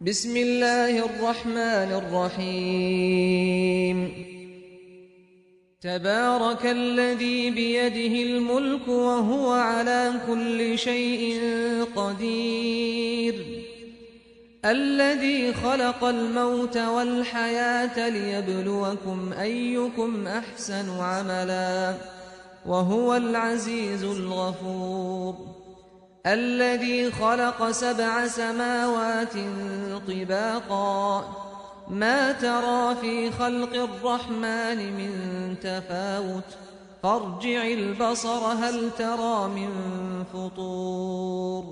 بسم الله الرحمن الرحيم تبارك الذي بيده الملك وهو على كل شيء قدير الذي خلق الموت والحياة ليبلوكم أيكم أحسن عملا وهو العزيز الغفور الذي خلق 7 سماوات طباقا ما ترى في خلق الرحمن من تفاوت فارجع البصر هل ترى من فطور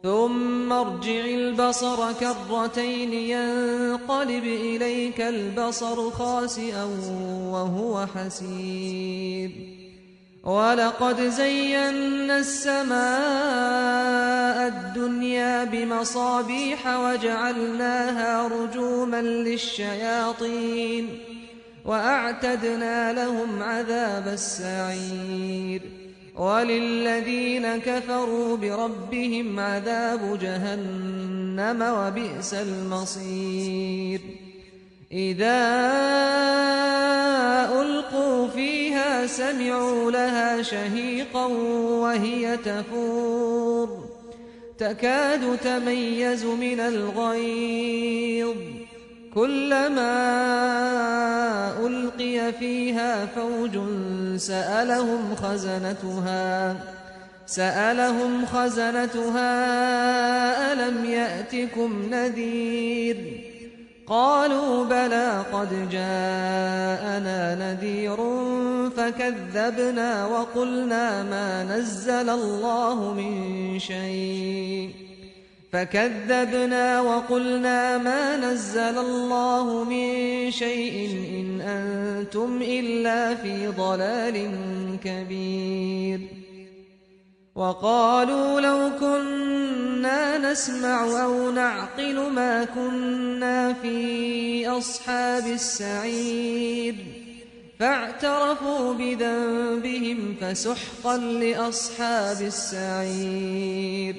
ثم ارجع البصر كرتين ينقلب إليك البصر خاسئا وهو حسير ولقد زينا السماء الدنيا بمصابيح وجعلناها رجوما للشياطين وأعتدنا لهم عذاب السعير وللذين كفروا بربهم عذاب جهنم وبئس المصير إذا ألقوا فيها سمعوا لها شهيقا وهي تفور تكاد تميز من الغيظ كلما ألقي فيها فوج سألهم خزنتها ألم يأتكم نذير قالوا بلى قد جاءنا نذير فكذبنا وقلنا ما نزل الله من شيء إن أنتم إلا في ضلال كبير وقالوا لو كنا نسمع أو نعقل ما كنا في أصحاب السعير فاعترفوا بذنبهم فسحقا لأصحاب السعير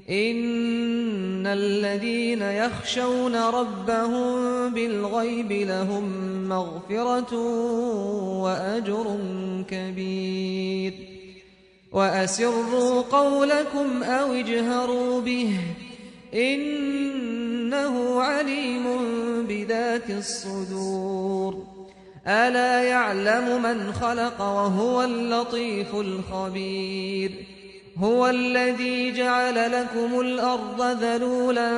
إن الذين يخشون ربهم بالغيب لهم مغفرة وأجر كبير وأسروا قولكم أو اجهروا به إنه عليم بذات الصدور ألا يعلم من خلق وهو اللطيف الخبير هو الذي جعل لكم الأرض ذلولا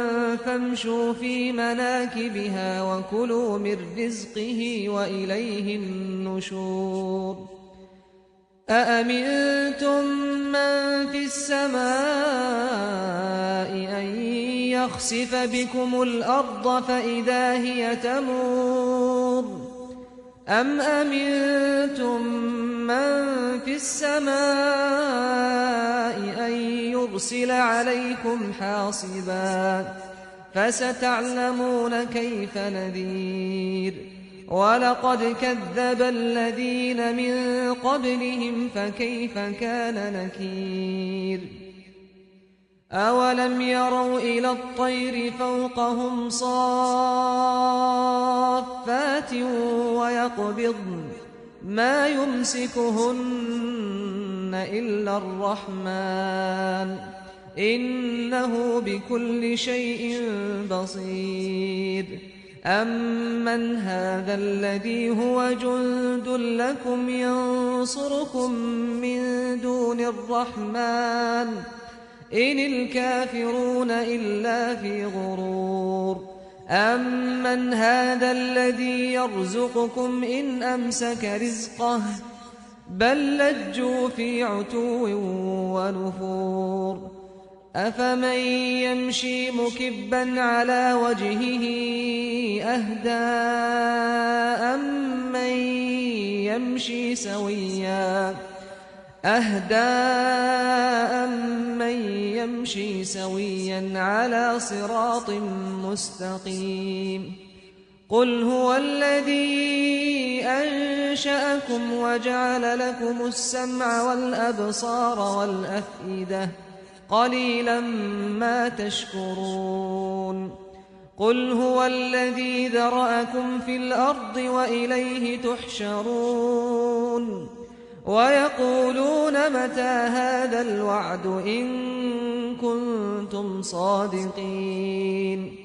فامشوا في مناكبها وكلوا من رزقه وإليه النشور أأمنتم من في السماء أن يخسف بكم الأرض فإذا هي تمور أم أمنتم من في السماء أن يرسل عليكم حاصبا فستعلمون كيف نذير ولقد كذب الذين من قبلهم فكيف كان نكير أولم يروا إلى الطير فوقهم صافات ويقبضن ما يمسكهن إلا الرحمن إنه بكل شيء بصير أمن هذا الذي هو جند لكم ينصركم من دون الرحمن إن الكافرون إلا في غرور أمن هذا الذي يرزقكم إن أمسك رزقه بل لجوا في عتو ونفور أفمن يمشي مكبا على وجهه أهدى أمن يمشي سويا على صراط مستقيم قل هو الذي أنشأكم وجعل لكم السمع والأبصار والأفئدة قليلا ما تشكرون قل هو الذي ذرأكم في الأرض وإليه تحشرون ويقولون متى هذا الوعد إن كنتم صادقين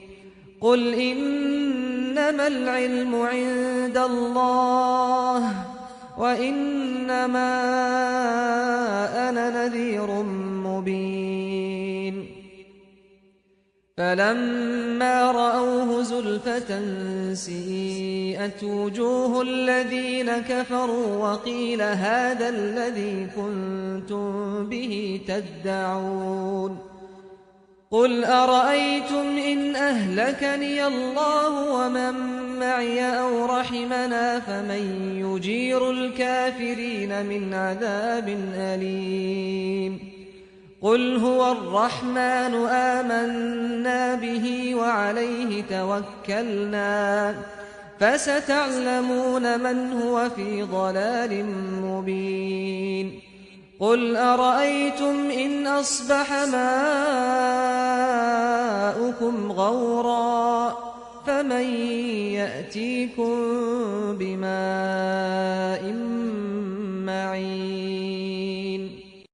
قل إنما العلم عند الله وإنما أنا نذير مبين فلما رأوه زلفة سيئت وجوه الذين كفروا وقيل هذا الذي كنتم به تدعون قل أرأيتم إن أهلكني الله ومن معي أو رحمنا فمن يجير الكافرين من عذاب أليم قل هو الرحمن آمنا به وعليه توكلنا فستعلمون من هو في ضلال مبين قل أرأيتم إن أصبح ماؤكم غورا فمن يأتيكم بماء معين